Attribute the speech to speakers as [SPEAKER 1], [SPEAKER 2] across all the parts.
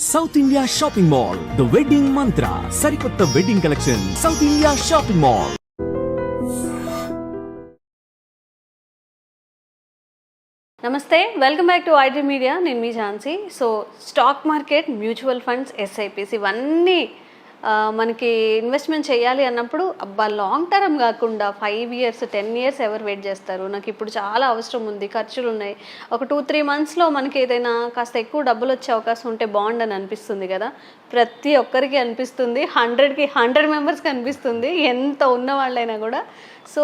[SPEAKER 1] South India shopping mall the wedding Mantra సరికొత్త wedding collection South India shopping mall.
[SPEAKER 2] నమస్తే, welcome back to iDream media. నేను మీ Jhansi. So stock market, mutual funds, SIPs ఇవన్నీ మనకి investment చేయాలి అన్నప్పుడు అబ్బా లాంగ్ టర్మ్ కాకుండా 5 years 10 years ఎవరు వెయిట్ చేస్తారు? నాకు ఇప్పుడు చాలా అవసరం ఉంది, ఖర్చులు ఉన్నాయి, ఒక 2-3 monthsలో మనకి ఏదైనా కాస్త ఎక్కువ డబ్బులు వచ్చే అవకాశం ఉంటే బాగుండని అనిపిస్తుంది కదా. ప్రతి ఒక్కరికి అనిపిస్తుంది, 100కి 100 మెంబర్స్కి అనిపిస్తుంది, ఎంత ఉన్న వాళ్ళైనా కూడా. సో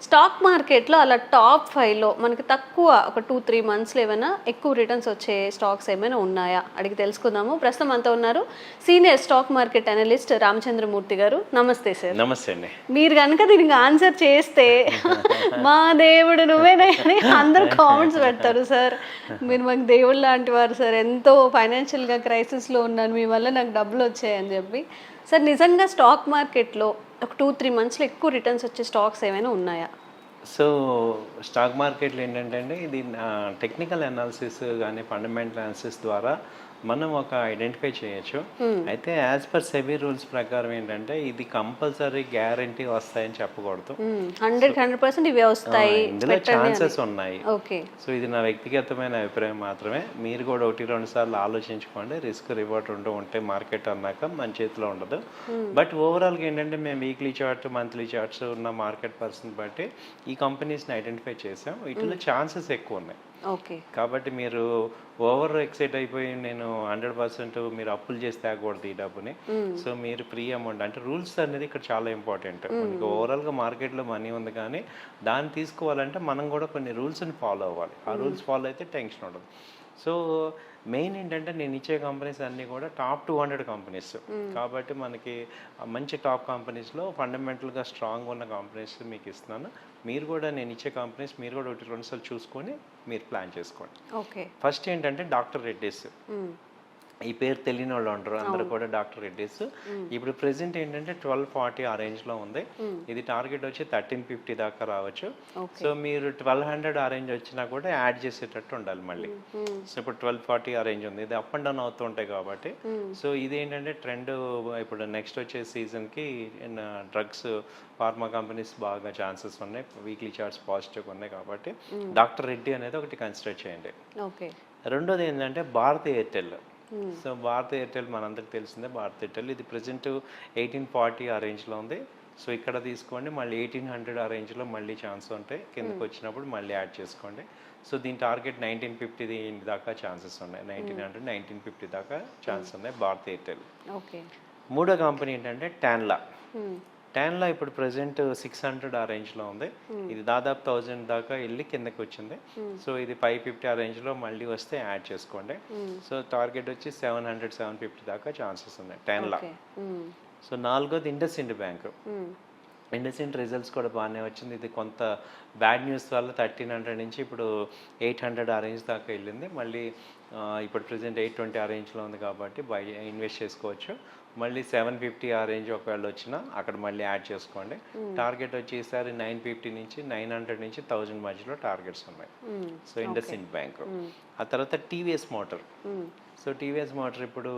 [SPEAKER 2] స్టాక్ మార్కెట్లో అలా టాప్ 5లో మనకి తక్కువ ఒక 2-3 monthsలో ఏమైనా ఎక్కువ రిటర్న్స్ వచ్చే స్టాక్స్ ఏమైనా ఉన్నాయా అడిగి తెలుసుకుందాము. ప్రస్తుతం అంతా ఉన్నారు senior stock market analyst Ramachandramurthy గారు. నమస్తే సార్.
[SPEAKER 3] నమస్తే అండి.
[SPEAKER 2] మీరు కనుక దీనికి ఆన్సర్ చేస్తే మా దేవుడు నువ్వేనా అని అందరూ కామెంట్స్ పెడతారు. సార్ మీరు మాకు దేవుడు లాంటి వారు సార్, ఎంతో ఫైనాన్షియల్గా క్రైసిస్లో ఉన్నాను, మీ వల్ల నాకు డబ్బులు వచ్చాయని చెప్పి. సార్ నిజంగా స్టాక్ మార్కెట్లో ఒక 2-3 monthsలో ఎక్కువ రిటర్న్స్ వచ్చే స్టాక్స్ ఏమైనా ఉన్నాయా?
[SPEAKER 3] సో స్టాక్ మార్కెట్లో ఏంటంటే అండి, ఇది టెక్నికల్ అనాలిసిస్ కానీ ఫండమెంటల్ అనాలిసిస్ ద్వారా మనం ఒక ఐడెంటిఫై చేయొచ్చు. అయితే యాజ్ పర్ సెబీ రూల్స్ ప్రకారం ఏంటంటే ఇది కంపల్సరీ గ్యారంటీ వస్తాయని చెప్పకూడదు.
[SPEAKER 2] 100% ఇవే వస్తాయి,
[SPEAKER 3] ఇందులో ఛాన్సెస్ ఉన్నాయి.
[SPEAKER 2] ఓకే.
[SPEAKER 3] సో ఇది నా వ్యక్తిగతమైన అభిప్రాయం మాత్రమే. మీరు కూడా 1-2 సార్లు ఆలోచించుకోండి. రిస్క్ రివార్డ్ ఉంటే మార్కెట్ అన్నాక మన చేతిలో ఉండదు. బట్ ఓవరాల్గా ఏంటంటే మేము వీక్లీ చార్ట్, మంత్లీ చార్ట్స్ ఉన్న మార్కెట్ పర్సన్ బట్టి ఈ కంపెనీస్ని ఐడెంటిఫై చేసాం. వీటిలో ఛాన్సెస్ ఎక్కువ ఉన్నాయి.
[SPEAKER 2] ఓకే.
[SPEAKER 3] కాబట్టి మీరు ఓవర్ ఎక్సైట్ అయిపోయి నేను 100% మీరు అప్పులు చేసి తేకూడదు ఈ డబ్బుని. సో మీరు ఫ్రీ అమౌంట్ అంటే రూల్స్ అనేది ఇక్కడ చాలా ఇంపార్టెంట్. మనకి ఓవరాల్గా మార్కెట్లో మనీ ఉంది, కానీ దాన్ని తీసుకోవాలంటే మనం కూడా కొన్ని రూల్స్ని ఫాలో అవ్వాలి. ఆ రూల్స్ ఫాలో అయితే టెన్షన్ ఉండదు. సో మెయిన్ ఏంటంటే నేను ఇచ్చే కంపెనీస్ అన్నీ కూడా టాప్ 200 కంపెనీస్ కాబట్టి మనకి మంచి టాప్ కంపెనీస్లో ఫండమెంటల్గా స్ట్రాంగ్ ఉన్న కంపెనీస్ మీకు ఇస్తున్నాను. మీరు కూడా నేను ఇచ్చే కంపెనీస్ మీరు కూడా 1-2 సార్లు చూసుకొని మీరు ప్లాన్ చేసుకోండి.
[SPEAKER 2] ఓకే.
[SPEAKER 3] ఫస్ట్ ఏంటంటే డాక్టర్ రెడ్డీస్. ఈ పేరు తెలియని వాళ్ళు ఉండరు, అందరూ కూడా డాక్టర్ రెడ్డీస్. ఇప్పుడు ప్రెసెంట్ ఏంటంటే 1240 ఆ రేంజ్లో ఉంది. ఇది టార్గెట్ వచ్చి 1350 దాకా రావచ్చు. సో మీరు 1200 ఆ రేంజ్ వచ్చినా కూడా యాడ్ చేసేటట్టు ఉండాలి మళ్ళీ. సో ఇప్పుడు 1240 ఆ రేంజ్ ఉంది. ఇది అప్ అండ్ డౌన్ అవుతూ ఉంటాయి కాబట్టి. సో ఇది ఏంటంటే ట్రెండ్. ఇప్పుడు నెక్స్ట్ వచ్చే సీజన్కి డ్రగ్స్, ఫార్మా కంపెనీస్ బాగా ఛాన్సెస్ ఉన్నాయి. వీక్లీ చార్ట్స్ పాజిటివ్గా ఉన్నాయి కాబట్టి డాక్టర్ రెడ్డి అనేది ఒకటి కన్సిడర్ చేయండి.
[SPEAKER 2] ఓకే.
[SPEAKER 3] రెండోది ఏంటంటే Bharat Airtel. So Bharat Airtel మనందరికి తెలిసిందే. భారత్ ఎయిర్టెల్ ఇది ప్రజెంట్ 1840 ఆ రేంజ్లో ఉంది. సో ఇక్కడ తీసుకోండి. మళ్ళీ 1800 ఆ రేంజ్లో మళ్ళీ ఛాన్స్ ఉంటాయి. కిందకి వచ్చినప్పుడు మళ్ళీ యాడ్ చేసుకోండి. సో దీని టార్గెట్ 1950 దాకా ఛాన్సెస్ ఉన్నాయి. 1900, 1950 దాకా ఛాన్స్ ఉన్నాయి భారత్ ఎయిర్టెల్.
[SPEAKER 2] ఓకే.
[SPEAKER 3] మూడో కంపెనీ ఏంటంటే టాన్లా. టాన్లా ఇప్పుడు ప్రజెంట్ 600 ఆ రేంజ్లో ఉంది. ఇది దాదాపు 1000 దాకా వెళ్ళి కిందకి వచ్చింది. సో ఇది 550 ఆ రేంజ్లో మళ్ళీ వస్తే యాడ్ చేసుకోండి. సో టార్గెట్ వచ్చి 700, 750 దాకా ఛాన్సెస్ ఉన్నాయి టాన్లా. సో నాలుగోది ఇండస్ ఇండ్ బ్యాంక్. ఇండస్ ఇండ్ రిజల్ట్స్ కూడా బాగానే వచ్చింది. ఇది కొంత బ్యాడ్ న్యూస్ వల్ల 1300 నుంచి ఇప్పుడు 800 ఆ రేంజ్ దాకా వెళ్ళింది. మళ్ళీ ఇప్పుడు ప్రజెంట్ 820 ఆ రేంజ్లో ఉంది కాబట్టి ఇన్వెస్ట్ చేసుకోవచ్చు. మళ్ళీ 750 ఆ రేంజ్ ఒకవేళ వచ్చినా అక్కడ మళ్ళీ యాడ్ చేసుకోండి. టార్గెట్ వచ్చి ఈసారి 950 నుంచి 900 నుంచి 1000 మధ్యలో టార్గెట్స్ ఉన్నాయి. So IndusInd bank. ఆ తర్వాత TVS motor. So TVS motor ఇప్పుడు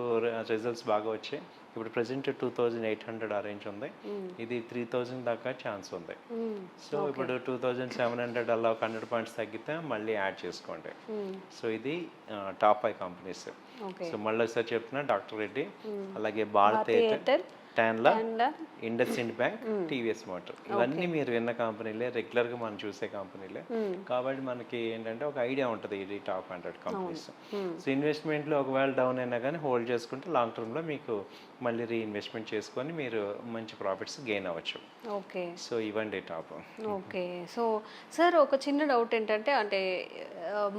[SPEAKER 3] రిజల్ట్స్ బాగా వచ్చాయి. ఇప్పుడు ప్రజెంట్ 2800 ఆ రేంజ్ ఉంది. ఇది 3000 దాకా ఛాన్స్ ఉంది. సో ఇప్పుడు 2700 అలా 100 పాయింట్స్ తగ్గితే మళ్ళీ యాడ్ చేసుకోండి. సో ఇది టాప్ 5 కంపెనీస్. సో మళ్ళీ ఒకసారి చెప్తున్నా, డాక్టర్ రెడ్డి, అలాగే భారత్ ఎయిర్టెల్, టాన్లా, ఇండస్ ఇండ్ బ్యాంక్, టీవీఎస్ మోటార్. ఇవన్నీ మీరు విన్న కంపెనీలే, రెగ్యులర్గా మనం చూసే కంపెనీలే. కాబట్టి మనకి ఏంటంటే ఒక ఐడియా ఉంటుంది ఇది టాప్ 100 కంపెనీస్. సో ఇన్వెస్ట్మెంట్లో ఒకవేళ డౌన్ అయినా కానీ హోల్డ్ చేసుకుంటే లాంగ్ టర్మ్లో మీకు మళ్ళీ రీఇన్వెస్ట్మెంట్ చేసుకొని మీరు మంచి ప్రాఫిట్స్ గెయిన్ అవ్వచ్చు.
[SPEAKER 2] ఓకే.
[SPEAKER 3] సో ఇవ్వండి టాప్.
[SPEAKER 2] ఓకే. సో సార్ ఒక చిన్న డౌట్ ఏంటంటే, అంటే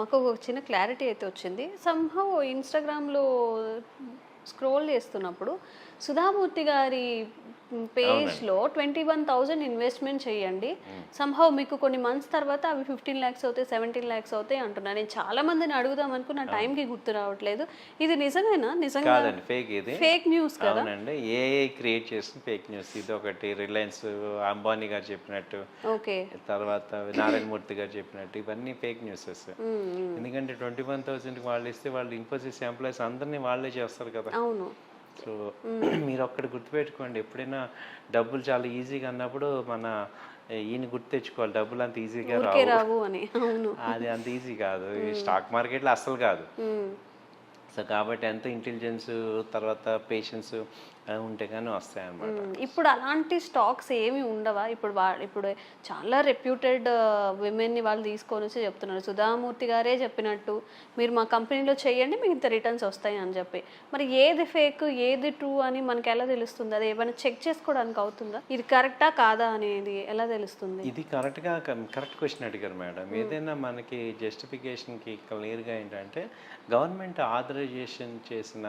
[SPEAKER 2] మాకు ఒక చిన్న క్లారిటీ అయితే వచ్చింది. సంహౌ ఇన్స్టాగ్రామ్లో స్క్రోల్ చేస్తున్నప్పుడు సుధామూర్తి గారి పేజ్లో 21,000 ఇన్వెస్ట్మెంట్ చేయండి, సంహౌ మీకు కొన్ని మంత్స్ తర్వాత అవి 15 lakhs అవుతాయి, 17 lakhs అవుతాయి అంటున్నారు. నేను చాలా మందిని అడుగుదాం అనుకున్న టైంకి గుర్తు రావట్లేదు. ఇది నిజమేనా? నిజంగా
[SPEAKER 3] ఫేక్, ఇది
[SPEAKER 2] ఫేక్ న్యూస్ కదా?
[SPEAKER 3] అవునండి, ఏఐ క్రియేట్ చేసిన ఫేక్ న్యూస్ ఇది ఒకటి. రిలయన్స్ అంబానీ గారు చెప్పినట్టు,
[SPEAKER 2] ఓకే,
[SPEAKER 3] తర్వాత నారాయణమూర్తి గారు చెప్పినట్టు ఇవన్నీ ఫేక్ న్యూసెస్. ఎందుకంటే 21,000 వాళ్ళు ఇస్తే వాళ్ళు ఇన్ఫోసిస్ ఎంప్లాయీస్ అందరినీ వాళ్ళే చేస్తారు కదా.
[SPEAKER 2] అవును.
[SPEAKER 3] సో మీరు ఒక్కటి గుర్తుపెట్టుకోండి, ఎప్పుడైనా డబ్బులు చాలా ఈజీగా అన్నప్పుడు మన ఈయన గుర్తు తెచ్చుకోవాలి, డబ్బులు అంత ఈజీగా
[SPEAKER 2] రావు అని. అవును,
[SPEAKER 3] అది అంత ఈజీ కాదు, ఈ స్టాక్ మార్కెట్లో అస్సలు కాదు. సో కాబట్టి ఎంత ఇంటెలిజెన్స్ తర్వాత పేషెన్స్ ఉంటే కానీ వస్తాయి అన్నమాట.
[SPEAKER 2] ఇప్పుడు అలాంటి స్టాక్స్ ఏమి ఉండవా? ఇప్పుడు చాలా రెప్యూటెడ్ విమెన్ని వాళ్ళు తీసుకొని వచ్చి చెప్తున్నారు, సుధామూర్తి గారే చెప్పినట్టు మీరు మా కంపెనీలో చేయండి మీకు ఇంత రిటర్న్స్ వస్తాయి అని చెప్పి. మరి ఏది ఫేక్ ఏది ట్రూ అని మనకి ఎలా తెలుస్తుంది? అది ఏమైనా చెక్ చేసుకోవడానికి అవుతుందా? ఇది కరెక్టా కాదా అనేది ఎలా తెలుస్తుంది?
[SPEAKER 3] ఇది కరెక్ట్ క్వశ్చన్ అడిగారు మేడం. ఏదైనా మనకి జస్టిఫికేషన్కి క్లియర్గా ఏంటంటే గవర్నమెంట్ ఆథరైజేషన్ చేసిన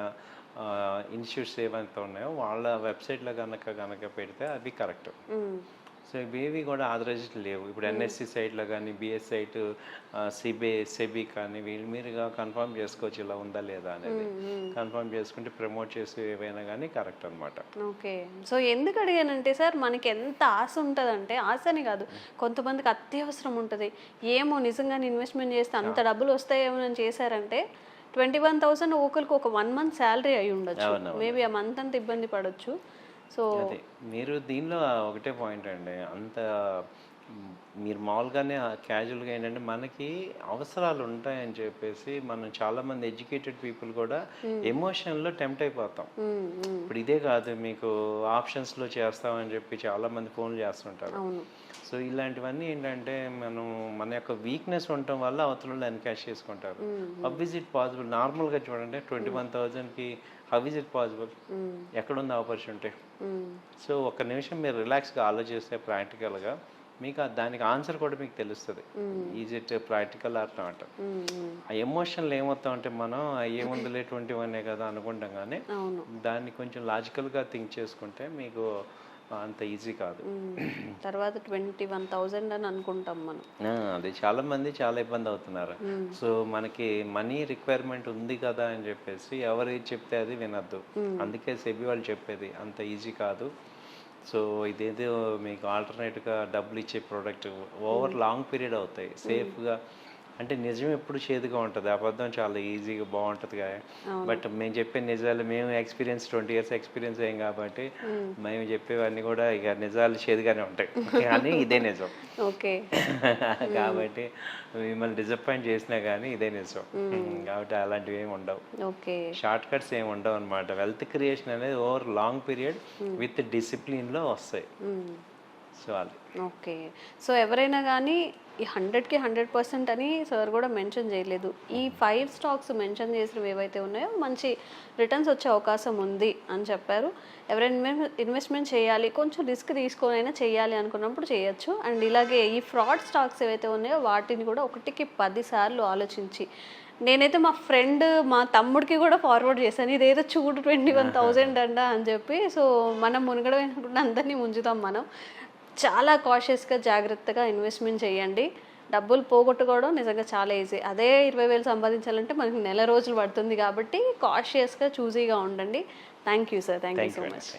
[SPEAKER 3] ఇన్స్టిట్యూట్స్ ఏవైతే ఉన్నాయో వాళ్ళ వెబ్సైట్లో కనుక పెడితే అది కరెక్ట్. సో ఇవేవి కూడా ఆథరైజ్డ్ లేవు. ఇప్పుడు ఎన్ఎస్సి సైట్లో కానీ బిఎస్ సైట్ సెబీ కానీ వీళ్ళు మీరుగా కన్ఫర్మ్ చేసుకోవచ్చు ఇలా ఉందా లేదా అనేది. కన్ఫర్మ్ చేసుకుంటే ప్రమోట్ చేసి ఏవైనా కానీ కరెక్ట్ అనమాట.
[SPEAKER 2] ఓకే. సో ఎందుకు అడిగానంటే సార్, మనకి ఎంత ఆశ ఉంటుందంటే, ఆశ అని కాదు, కొంతమందికి అత్యవసరం ఉంటుంది, ఏమో నిజంగా ఇన్వెస్ట్మెంట్ చేస్తే అంత డబ్బులు వస్తాయేమో అని చేశారంటే 21,000 ఒకరికి ఒక 1 month శాలరీ అయి ఉండొచ్చు, మేబీ ఆ మంత్ అంతా ఇబ్బంది పడవచ్చు. సో
[SPEAKER 3] మీరు దీనిలో ఒకటే పాయింట్ అండి, అంత మీరు మామూలుగానే క్యాజువల్గా ఏంటంటే మనకి అవసరాలు ఉంటాయని చెప్పేసి మనం చాలామంది ఎడ్యుకేటెడ్ పీపుల్ కూడా ఎమోషన్లో టెంప్ట్ అయిపోతాం. ఇప్పుడు ఇదే కాదు, మీకు ఆప్షన్స్లో చేస్తామని చెప్పి చాలామంది ఫోన్లు చేస్తుంటారు. సో ఇలాంటివన్నీ ఏంటంటే మన యొక్క వీక్నెస్ ఉండటం వల్ల అవతలలో ఎన్కాష్ చేసుకుంటారు. How is it possible? నార్మల్గా చూడండి 21,000కి హౌ ఇస్ ఇట్ పాసిబుల్? ఎక్కడుంది ఆపర్చునిటీ? సో ఒక్క నిమిషం మీరు రిలాక్స్గా ఆలోచిస్తే ప్రాక్టికల్గా మీకు దానికి ఆన్సర్ కూడా మీకు తెలుస్తుంది. Is it practical are not? ఆ ఎమోషన్లు ఏమవుతాం అంటే మనం ఏముందులే 21 కదా అనుకుంటాం, కానీ దాన్ని కొంచెం లాజికల్గా థింక్ చేసుకుంటే మీకు అంత ఈజీ కాదు.
[SPEAKER 2] తర్వాత 21,000 అని అనుకుంటాం మనం.
[SPEAKER 3] అది చాలా మంది చాలా ఇబ్బంది అవుతున్నారు. సో మనకి మనీ రిక్వైర్మెంట్ ఉంది కదా అని చెప్పేసి ఎవరు చెప్తే అది వినద్దు. అందుకే సెబీ వాళ్ళు చెప్పేది అంత ఈజీ కాదు. సో ఇదేదో మీకు ఆల్టర్నేట్గా డబ్బులు ఇచ్చే ప్రోడక్ట్ ఓవర్ లాంగ్ పీరియడ్ అవుతాయి సేఫ్గా. అంటే నిజం ఎప్పుడు చేదుగా ఉంటుంది, అబద్ధం చాలా ఈజీగా బాగుంటుంది కదా. బట్ మేము చెప్పే నిజాలు, మేము 20 years ఎక్స్పీరియన్స్ అయ్యాం కాబట్టి మేము చెప్పేవన్నీ కూడా ఇక నిజాలు చేదుగానే ఉంటాయి, కానీ ఇదే నిజం.
[SPEAKER 2] ఓకే.
[SPEAKER 3] కాబట్టి మిమ్మల్ని డిసప్పాయింట్ చేసినా కానీ ఇదే నిజం. కాబట్టి అలాంటివి ఏమి ఉండవు, షార్ట్ కట్స్ ఏమి ఉండవు అనమాట. వెల్త్ క్రియేషన్ అనేది ఓవర్ లాంగ్ పీరియడ్ విత్ డిసిప్లిన్లో వస్తాయి. సో అది
[SPEAKER 2] ఓకే. సో ఎవరైనా కానీ ఈ 100కి 100% అని సార్ కూడా మెన్షన్ చేయలేదు. ఈ 5 స్టాక్స్ మెన్షన్ చేసినవి ఏవైతే ఉన్నాయో మంచి రిటర్న్స్ వచ్చే అవకాశం ఉంది అని చెప్పారు. ఎవరైనా ఇన్వెస్ట్మెంట్ చేయాలి, కొంచెం రిస్క్ తీసుకొని అయినా చేయాలి అనుకున్నప్పుడు చేయొచ్చు. అండ్ ఇలాగే ఈ ఫ్రాడ్ స్టాక్స్ ఏవైతే ఉన్నాయో వాటిని కూడా 1కి 10 సార్లు ఆలోచించి, నేనైతే మా ఫ్రెండ్ మా తమ్ముడికి కూడా ఫార్వర్డ్ చేశాను, ఇదేదో చూడు 21,000 అంట అని చెప్పి. సో మనం మునగడం అనుకుంటే అందరినీ ముంచుతాం మనం. చాలా కాషియస్గా జాగ్రత్తగా ఇన్వెస్ట్మెంట్ చేయండి. డబ్బులు పోగొట్టుకోవడం నిజంగా చాలా ఈజీ. అదే 20,000 సంపాదించాలంటే మనకి నెల రోజులు పడుతుంది. కాబట్టి కాషియస్గా చూజీగా ఉండండి. Thank you sir, thank you so much.